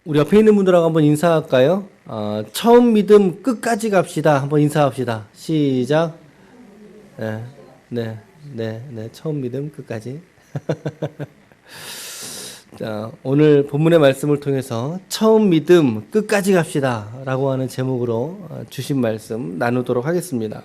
우리 옆에 있는 분들하고 한번 인사할까요? 처음 믿음 끝까지 갑시다. 한번 인사합시다. 시작. 네, 네, 네, 네. 처음 믿음 끝까지. 자, 오늘 본문의 말씀을 통해서 처음 믿음 끝까지 갑시다. 라고 하는 제목으로 주신 말씀 나누도록 하겠습니다.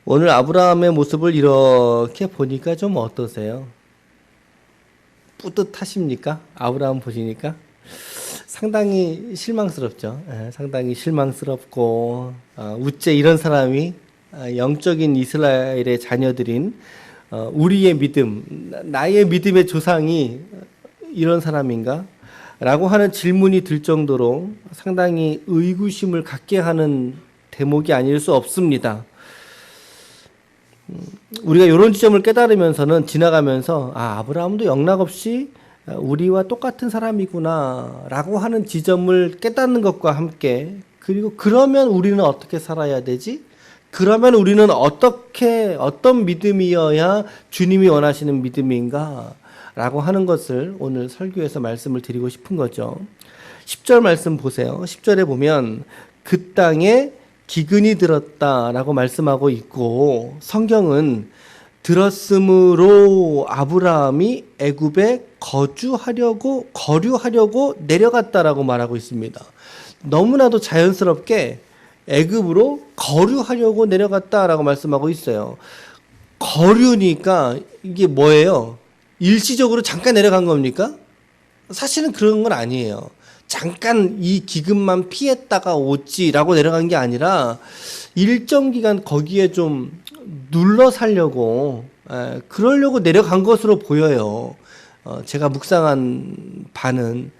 오늘 아브라함의 모습을 이렇게 보니까 좀 어떠세요? 뿌듯하십니까? 아브라함 보시니까? 상당히 실망스럽죠. 상당히 실망스럽고 우째 이런 사람이 영적인 이스라엘의 자녀들인 우리의 믿음, 나의 믿음의 조상이 이런 사람인가? 라고 하는 질문이 들 정도로 상당히 의구심을 갖게 하는 대목이 아닐 수 없습니다. 우리가 이런 지점을 깨달으면서는 지나가면서 아브라함도 영락없이 우리와 똑같은 사람이구나 라고 하는 지점을 깨닫는 것과 함께, 그리고 그러면 우리는 어떻게 살아야 되지? 그러면 우리는 어떤 믿음이어야 주님이 원하시는 믿음인가 라고 하는 것을 오늘 설교에서 말씀을 드리고 싶은 거죠. 10절 말씀 보세요. 10절에 보면 그 땅에 기근이 들었다라고 말씀하고 있고, 성경은 들었으므로 아브라함이 애굽에 거류하려고 내려갔다라고 말하고 있습니다. 너무나도 자연스럽게 애굽으로 거류하려고 내려갔다라고 말씀하고 있어요. 거류니까 이게 뭐예요? 일시적으로 잠깐 내려간 겁니까? 사실은 그런 건 아니에요. 잠깐 이 기근만 피했다가 오지라고 내려간 게 아니라 일정 기간 거기에 좀 눌러 살려고, 그러려고 내려간 것으로 보여요. 제가 묵상한 바는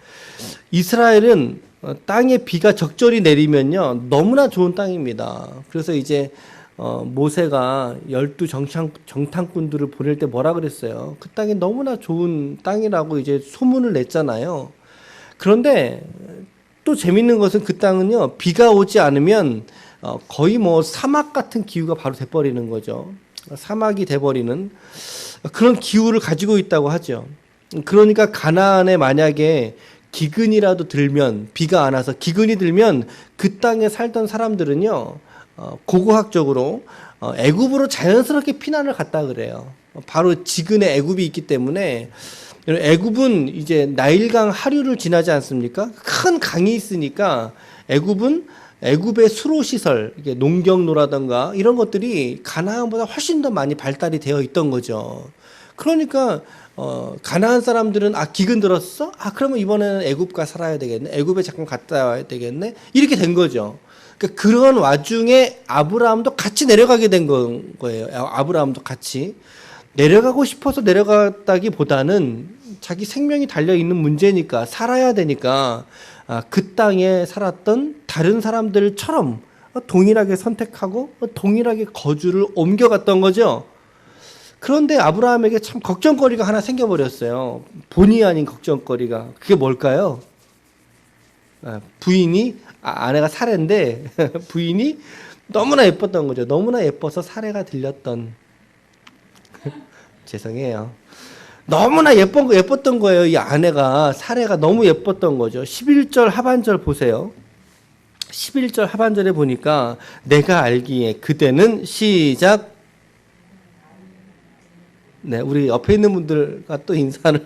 이스라엘은 땅에 비가 적절히 내리면요 너무나 좋은 땅입니다. 그래서 이제 모세가 12 정탐꾼들을 보낼 때 뭐라 그랬어요? 그 땅이 너무나 좋은 땅이라고 이제 소문을 냈잖아요. 그런데 또 재밌는 것은 그 땅은요 비가 오지 않으면 거의 뭐 사막 같은 기후가 바로 돼버리는 거죠. 사막이 돼버리는 그런 기후를 가지고 있다고 하죠. 그러니까 가나안에 만약에 기근이라도 들면, 비가 안 와서 기근이 들면 그 땅에 살던 사람들은요 고고학적으로 애굽으로 자연스럽게 피난을 갔다 그래요. 바로 지근에 애굽이 있기 때문에. 애굽은 이제 나일강 하류를 지나지 않습니까? 큰 강이 있으니까 애굽의 수로 시설, 이게 농경로라든가 이런 것들이 가나안보다 훨씬 더 많이 발달이 되어 있던 거죠. 그러니까 가나안 사람들은 기근 들었어? 그러면 이번에는 애굽가 살아야 되겠네. 애굽에 잠깐 갔다 와야 되겠네. 이렇게 된 거죠. 그러니까 그런 와중에 아브라함도 같이 내려가게 된 거예요. 아브라함도 같이 내려가고 싶어서 내려갔다기보다는 자기 생명이 달려 있는 문제니까, 살아야 되니까 그 땅에 살았던 다른 사람들처럼 동일하게 선택하고 동일하게 거주를 옮겨갔던 거죠. 그런데 아브라함에게 참 걱정거리가 하나 생겨버렸어요. 본의 아닌 걱정거리가. 그게 뭘까요? 부인이, 아내가 사례인데 부인이 너무나 예뻤던 거죠. 너무나 예뻐서 사례가 들렸던. 죄송해요. 너무나 예뻤던 거예요. 이 아내가, 사례가 너무 예뻤던 거죠. 11절 하반절 보세요. 11절 하반절에 보니까 내가 알기에 그대는 시작. 네, 우리 옆에 있는 분들과 또 인사를.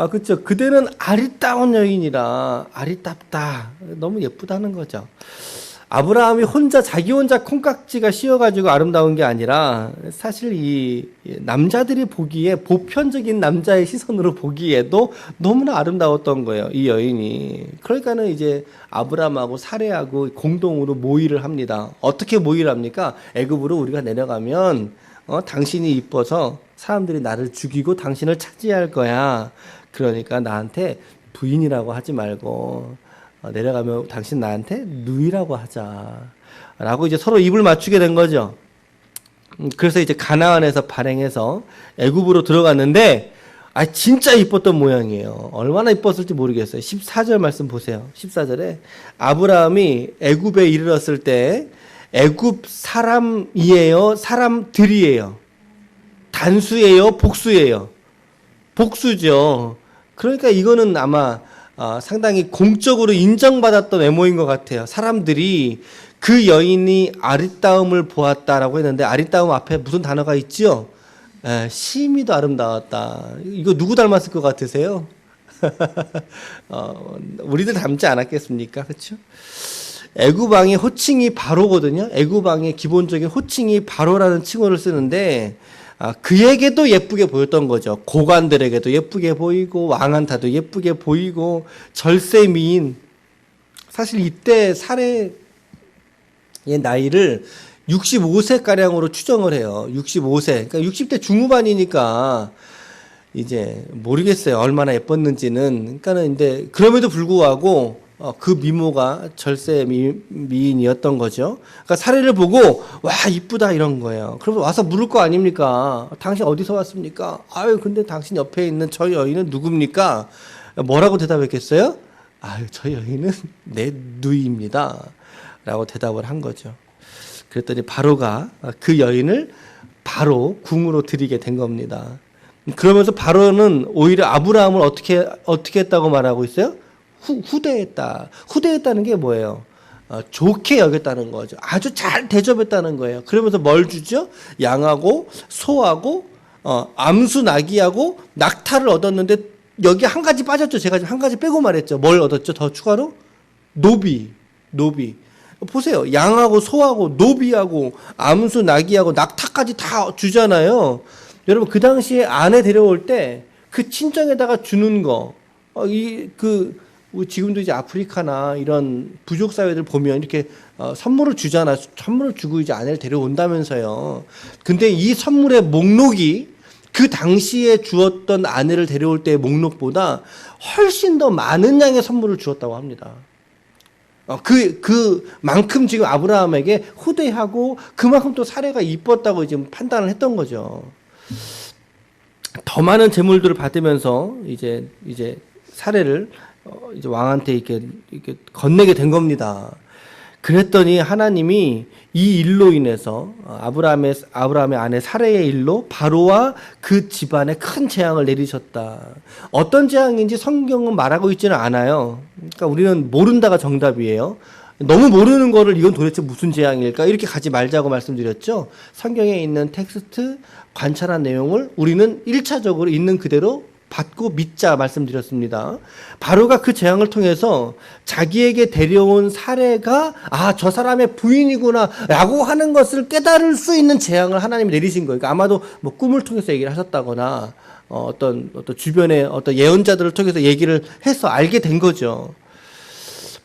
그렇죠. 그대는 아리따운 여인이라, 아리따다. 너무 예쁘다는 거죠. 아브라함이 자기 혼자 콩깍지가 씌어가지고 아름다운 게 아니라, 사실 이 남자들이 보기에, 보편적인 남자의 시선으로 보기에도 너무나 아름다웠던 거예요, 이 여인이. 그러니까는 이제 아브라함하고 사레하고 공동으로 모의를 합니다. 어떻게 모의를 합니까? 애굽으로 우리가 내려가면 당신이 이뻐서 사람들이 나를 죽이고 당신을 차지할 거야. 그러니까 나한테 부인이라고 하지 말고 내려가면 당신 나한테 누이라고 하자. 라고 이제 서로 입을 맞추게 된 거죠. 그래서 이제 가나안에서 발행해서 애굽으로 들어갔는데 진짜 이뻤던 모양이에요. 얼마나 이뻤을지 모르겠어요. 14절 말씀 보세요. 14절에 아브라함이 애굽에 이르렀을 때 애굽 사람이에요? 사람들이에요? 단수예요? 복수예요? 복수죠. 그러니까 이거는 아마 상당히 공적으로 인정받았던 외모인 것 같아요. 사람들이 그 여인이 아리따움을 보았다라고 했는데 아리따움 앞에 무슨 단어가 있죠? 심히도 아름다웠다. 이거 누구 닮았을 것 같으세요? 우리들 닮지 않았겠습니까? 그렇죠? 애굽 왕의 호칭이 바로거든요. 애굽 왕의 기본적인 호칭이 바로라는 칭호를 쓰는데 그에게도 예쁘게 보였던 거죠. 고관들에게도 예쁘게 보이고 왕한테도 예쁘게 보이고 절세미인. 사실 이때 사례의 나이를 65세가량으로 추정을 해요. 65세. 그러니까 60대 중후반이니까 이제 모르겠어요. 얼마나 예뻤는지는. 그러니까는 근데 그럼에도 불구하고 그 미모가 절세 미인이었던 거죠. 그러니까 사례를 보고 와 이쁘다 이런 거예요. 그럼 와서 물을 거 아닙니까? 당신 어디서 왔습니까? 아유 근데 당신 옆에 있는 저 여인은 누굽니까? 뭐라고 대답했겠어요? 아유 저 여인은 내 누이입니다. 라고 대답을 한 거죠. 그랬더니 바로가 그 여인을 바로 궁으로 들이게 된 겁니다. 그러면서 바로는 오히려 아브라함을 어떻게 했다고 말하고 있어요? 후대했다. 후대했다는 게 뭐예요? 좋게 여겼다는 거죠. 아주 잘 대접했다는 거예요. 그러면서 뭘 주죠? 양하고 소하고 암수 나귀하고 낙타를 얻었는데 여기 한 가지 빠졌죠. 제가 지금 한 가지 빼고 말했죠. 뭘 얻었죠? 더 추가로? 노비. 보세요. 양하고 소하고 노비하고 암수 나귀하고 낙타까지 다 주잖아요. 여러분 그 당시에 아내 데려올 때 그 친정에다가 주는 거 지금도 이제 아프리카나 이런 부족 사회들 보면 이렇게 선물을 주잖아. 선물을 주고 이제 아내를 데려온다면서요. 근데 이 선물의 목록이 그 당시에 주었던 아내를 데려올 때의 목록보다 훨씬 더 많은 양의 선물을 주었다고 합니다. 그만큼 지금 아브라함에게 후대하고 그만큼 또 사례가 이뻤다고 지금 판단을 했던 거죠. 더 많은 재물들을 받으면서 이제 사례를 이제 왕한테 이렇게 건네게 된 겁니다. 그랬더니 하나님이 이 일로 인해서 아브라함의 아내 사례의 일로 바로와 그 집안에 큰 재앙을 내리셨다. 어떤 재앙인지 성경은 말하고 있지는 않아요. 그러니까 우리는 모른다가 정답이에요. 너무 모르는 거를 이건 도대체 무슨 재앙일까? 이렇게 가지 말자고 말씀드렸죠. 성경에 있는 텍스트, 관찰한 내용을 우리는 1차적으로 있는 그대로 받고 믿자 말씀드렸습니다. 바로가 그 재앙을 통해서 자기에게 데려온 사례가 저 사람의 부인이구나 라고 하는 것을 깨달을 수 있는 재앙을 하나님이 내리신 거예요. 그러니까 아마도 뭐 꿈을 통해서 얘기를 하셨다거나 어떤 주변의 어떤 예언자들을 통해서 얘기를 해서 알게 된 거죠.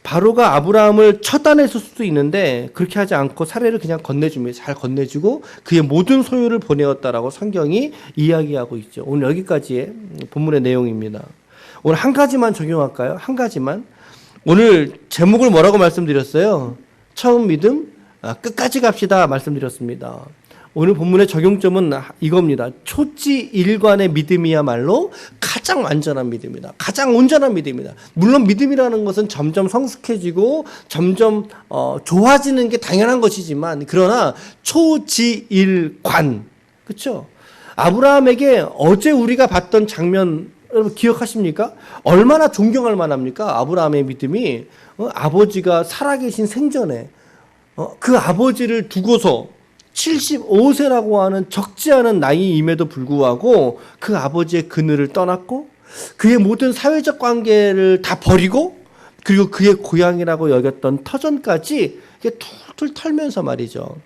바로가 아브라함을 처단했을 수도 있는데 그렇게 하지 않고 사례를 그냥 건네줍니다. 잘 건네주고 그의 모든 소유를 보내었다라고 성경이 이야기하고 있죠. 오늘 여기까지의 본문의 내용입니다. 오늘 한 가지만 적용할까요? 한 가지만. 오늘 제목을 뭐라고 말씀드렸어요? 처음 믿음, 끝까지 갑시다 말씀드렸습니다. 오늘 본문의 적용점은 이겁니다. 초지일관의 믿음이야말로 가장 완전한 믿음이다. 가장 온전한 믿음이다. 물론 믿음이라는 것은 점점 성숙해지고 점점 좋아지는 게 당연한 것이지만 그러나 초지일관. 그렇죠? 아브라함에게 어제 우리가 봤던 장면 여러분 기억하십니까? 얼마나 존경할 만합니까? 아브라함의 믿음이 아버지가 살아계신 생전에 그 아버지를 두고서 75세라고 하는 적지 않은 나이임에도 불구하고 그 아버지의 그늘을 떠났고 그의 모든 사회적 관계를 다 버리고 그리고 그의 고향이라고 여겼던 터전까지 툴툴 털면서 말이죠.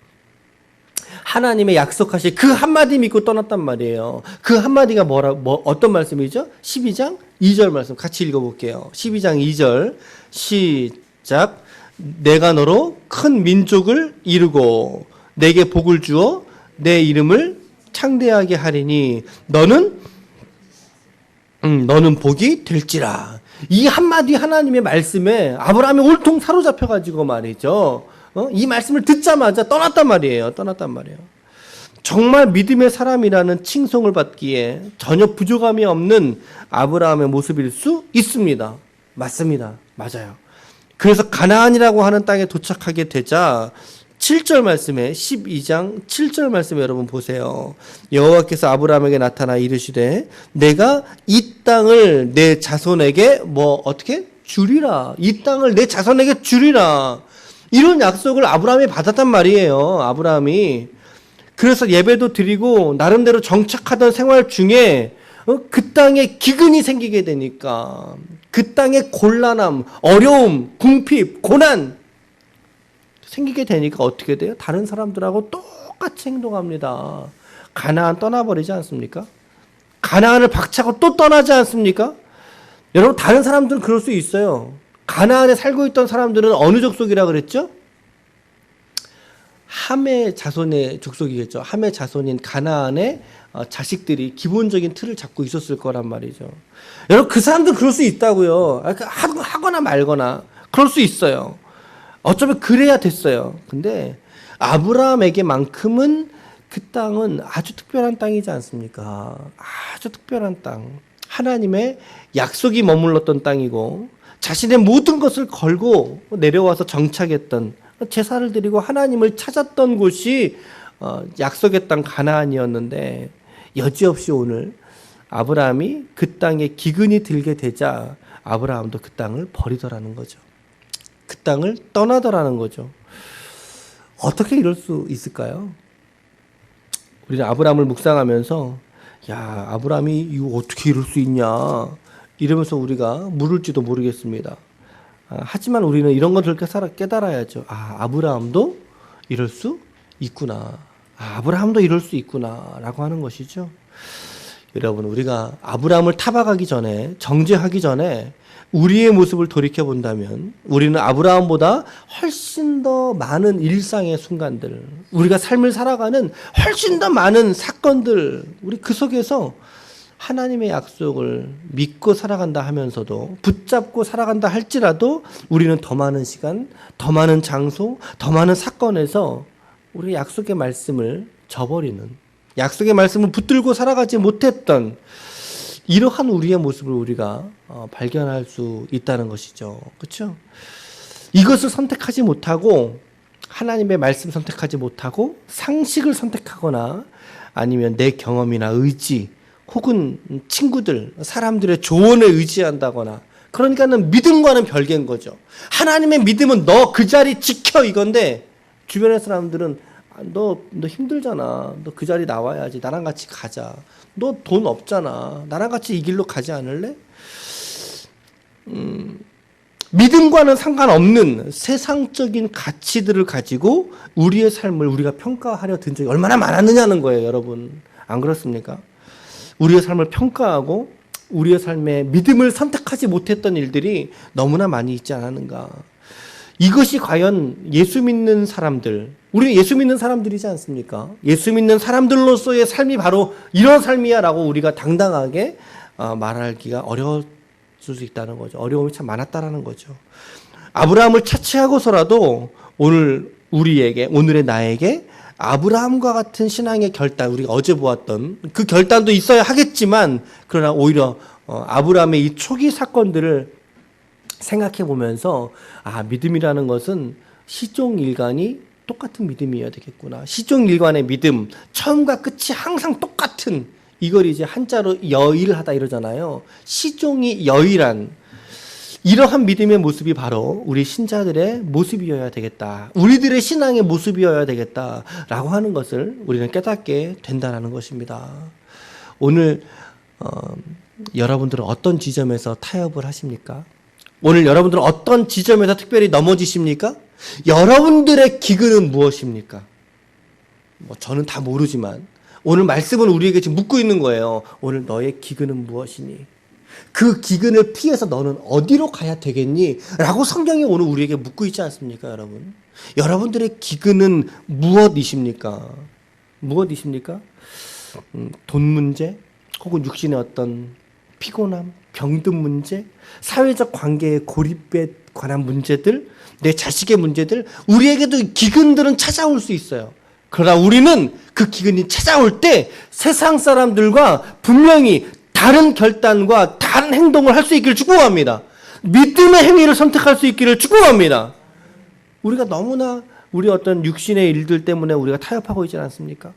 하나님의 약속하신 그 한마디 믿고 떠났단 말이에요. 그 한마디가 어떤 말씀이죠? 12장 2절 말씀 같이 읽어볼게요. 12장 2절 시작. 내가 너로 큰 민족을 이루고 내게 복을 주어 내 이름을 창대하게 하리니 너는 복이 될지라. 이 한마디 하나님의 말씀에 아브라함이 올통 사로잡혀가지고 말이죠. 이 말씀을 듣자마자 떠났단 말이에요. 정말 믿음의 사람이라는 칭송을 받기에 전혀 부족함이 없는 아브라함의 모습일 수 있습니다. 맞습니다. 맞아요. 그래서 가나안이라고 하는 땅에 도착하게 되자 7절 말씀에 12장 7절 말씀에 여러분 보세요. 여호와께서 아브라함에게 나타나 이르시되 내가 이 땅을 내 자손에게 뭐 어떻게 주리라. 이 땅을 내 자손에게 주리라. 이런 약속을 아브라함이 받았단 말이에요. 아브라함이. 그래서 예배도 드리고 나름대로 정착하던 생활 중에 그 땅에 기근이 생기게 되니까 그 땅에 곤란함, 어려움, 궁핍, 고난 생기게 되니까 어떻게 돼요? 다른 사람들하고 똑같이 행동합니다. 가나안 떠나버리지 않습니까? 가나안을 박차고 또 떠나지 않습니까? 여러분 다른 사람들은 그럴 수 있어요. 가나안에 살고 있던 사람들은 어느 족속이라 그랬죠? 함의 자손의 족속이겠죠. 함의 자손인 가나안의 자식들이 기본적인 틀을 잡고 있었을 거란 말이죠. 여러분 그 사람들은 그럴 수 있다고요. 하거나 말거나 그럴 수 있어요. 어쩌면 그래야 됐어요. 근데 아브라함에게만큼은 그 땅은 아주 특별한 땅이지 않습니까? 아주 특별한 땅. 하나님의 약속이 머물렀던 땅이고 자신의 모든 것을 걸고 내려와서 정착했던 제사를 드리고 하나님을 찾았던 곳이 약속의 땅 가나안이었는데 여지없이 오늘 아브라함이 그 땅에 기근이 들게 되자 아브라함도 그 땅을 버리더라는 거죠. 그 땅을 떠나더라는 거죠. 어떻게 이럴 수 있을까요? 우리는 아브라함을 묵상하면서 야 아브라함이 이거 어떻게 이럴 수 있냐 이러면서 우리가 물을지도 모르겠습니다. 하지만 우리는 이런 것들을 깨달아야죠. 아브라함도 이럴 수 있구나. 아브라함도 이럴 수 있구나 라고 하는 것이죠. 여러분 우리가 아브라함을 타박하기 전에 정죄하기 전에 우리의 모습을 돌이켜 본다면 우리는 아브라함보다 훨씬 더 많은 일상의 순간들, 우리가 삶을 살아가는 훨씬 더 많은 사건들, 우리 그 속에서 하나님의 약속을 믿고 살아간다 하면서도 붙잡고 살아간다 할지라도 우리는 더 많은 시간, 더 많은 장소, 더 많은 사건에서 우리 약속의 말씀을 저버리는, 약속의 말씀을 붙들고 살아가지 못했던 이러한 우리의 모습을 우리가 발견할 수 있다는 것이죠. 그렇죠? 이것을 선택하지 못하고 하나님의 말씀 선택하지 못하고 상식을 선택하거나 아니면 내 경험이나 의지 혹은 친구들, 사람들의 조언에 의지한다거나 그러니까는 믿음과는 별개인 거죠. 하나님의 믿음은 너 그 자리 지켜 이건데 주변의 사람들은 너 힘들잖아. 너 그 자리 나와야지. 나랑 같이 가자. 너 돈 없잖아. 나랑 같이 이 길로 가지 않을래? 믿음과는 상관없는 세상적인 가치들을 가지고 우리의 삶을 우리가 평가하려 든 적이 얼마나 많았느냐는 거예요, 여러분. 안 그렇습니까? 우리의 삶을 평가하고 우리의 삶에 믿음을 선택하지 못했던 일들이 너무나 많이 있지 않았는가. 이것이 과연 예수 믿는 사람들, 우리는 예수 믿는 사람들이지 않습니까? 예수 믿는 사람들로서의 삶이 바로 이런 삶이야 라고 우리가 당당하게 말하기가 어려울 수 있다는 거죠. 어려움이 참 많았다라는 거죠. 아브라함을 차치하고서라도 오늘 우리에게, 오늘의 나에게 아브라함과 같은 신앙의 결단, 우리가 어제 보았던 그 결단도 있어야 하겠지만 그러나 오히려 아브라함의 이 초기 사건들을 생각해 보면서 믿음이라는 것은 시종일관이 똑같은 믿음이어야 되겠구나. 시종일관의 믿음, 처음과 끝이 항상 똑같은, 이걸 이제 한자로 여일하다 이러잖아요. 시종이 여일한 이러한 믿음의 모습이 바로 우리 신자들의 모습이어야 되겠다. 우리들의 신앙의 모습이어야 되겠다라고 하는 것을 우리는 깨닫게 된다는 것입니다. 오늘 여러분들은 어떤 지점에서 타협을 하십니까? 오늘 여러분들은 어떤 지점에서 특별히 넘어지십니까? 여러분들의 기근은 무엇입니까? 저는 다 모르지만 오늘 말씀은 우리에게 지금 묻고 있는 거예요. 오늘 너의 기근은 무엇이니? 그 기근을 피해서 너는 어디로 가야 되겠니? 라고 성경이 오늘 우리에게 묻고 있지 않습니까, 여러분? 여러분들의 기근은 무엇이십니까? 무엇이십니까? 돈 문제? 혹은 육신의 어떤 피곤함, 병든 문제, 사회적 관계의 고립에 관한 문제들, 내 자식의 문제들, 우리에게도 기근들은 찾아올 수 있어요. 그러나 우리는 그 기근이 찾아올 때 세상 사람들과 분명히 다른 결단과 다른 행동을 할 수 있기를 축복합니다. 믿음의 행위를 선택할 수 있기를 축복합니다. 우리가 너무나 우리 어떤 육신의 일들 때문에 우리가 타협하고 있지 않습니까?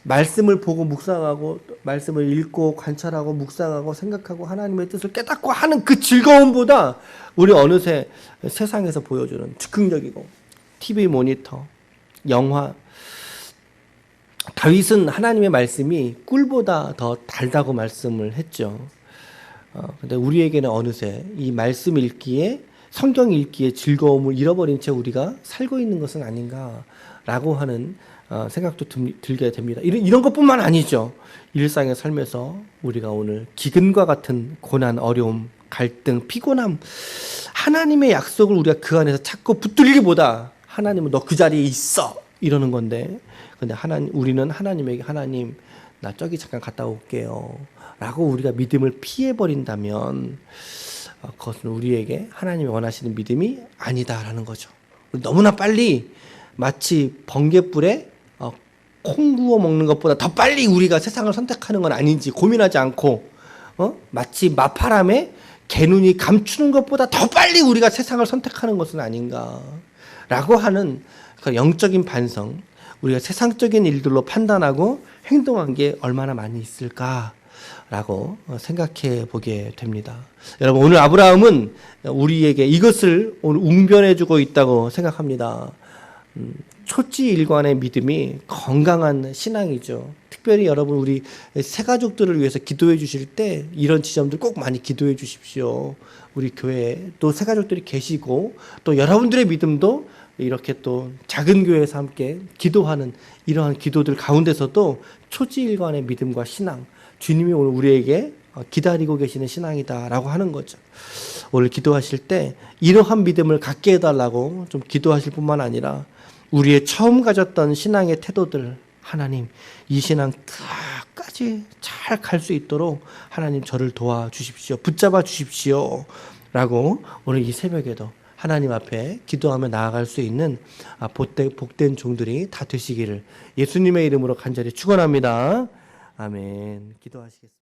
말씀을 보고 묵상하고 말씀을 읽고 관찰하고 묵상하고 생각하고 하나님의 뜻을 깨닫고 하는 그 즐거움보다 우리 어느새 세상에서 보여주는 즉흥적이고 TV 모니터, 영화, 다윗은 하나님의 말씀이 꿀보다 더 달다고 말씀을 했죠. 근데 우리에게는 어느새 이 말씀 읽기에 성경 읽기에 즐거움을 잃어버린 채 우리가 살고 있는 것은 아닌가라고 하는 생각도 들게 됩니다. 이런 것뿐만 아니죠. 일상의 삶에서 우리가 오늘 기근과 같은 고난, 어려움, 갈등, 피곤함, 하나님의 약속을 우리가 그 안에서 찾고 붙들기보다 하나님은 너 그 자리에 있어 이러는 건데, 근데 우리는 하나님에게 하나님 나 저기 잠깐 갔다 올게요 라고 우리가 믿음을 피해버린다면 그것은 우리에게 하나님이 원하시는 믿음이 아니다라는 거죠. 너무나 빨리 마치 번갯불에 콩 구워 먹는 것보다 더 빨리 우리가 세상을 선택하는 건 아닌지 고민하지 않고 마치 마파람에 개눈이 감추는 것보다 더 빨리 우리가 세상을 선택하는 것은 아닌가라고 하는 그 영적인 반성, 우리가 세상적인 일들로 판단하고 행동한 게 얼마나 많이 있을까라고 생각해 보게 됩니다. 여러분, 오늘 아브라함은 우리에게 이것을 오늘 웅변해 주고 있다고 생각합니다. 초지일관의 믿음이 건강한 신앙이죠. 특별히 여러분 우리 새 가족들을 위해서 기도해 주실 때 이런 지점들 꼭 많이 기도해 주십시오. 우리 교회에 또 새 가족들이 계시고 또 여러분들의 믿음도 이렇게 또 작은 교회에서 함께 기도하는 이러한 기도들 가운데서도 초지일관의 믿음과 신앙, 주님이 오늘 우리에게 기다리고 계시는 신앙이다라고 하는 거죠. 오늘 기도하실 때 이러한 믿음을 갖게 해달라고 좀 기도하실 뿐만 아니라 우리의 처음 가졌던 신앙의 태도들, 하나님 이 신앙 끝까지 잘 갈 수 있도록 하나님 저를 도와주십시오. 붙잡아 주십시오 라고 오늘 이 새벽에도 하나님 앞에 기도하며 나아갈 수 있는 복된 종들이 다 되시기를 예수님의 이름으로 간절히 축원합니다. 아멘. 기도하시겠습니다.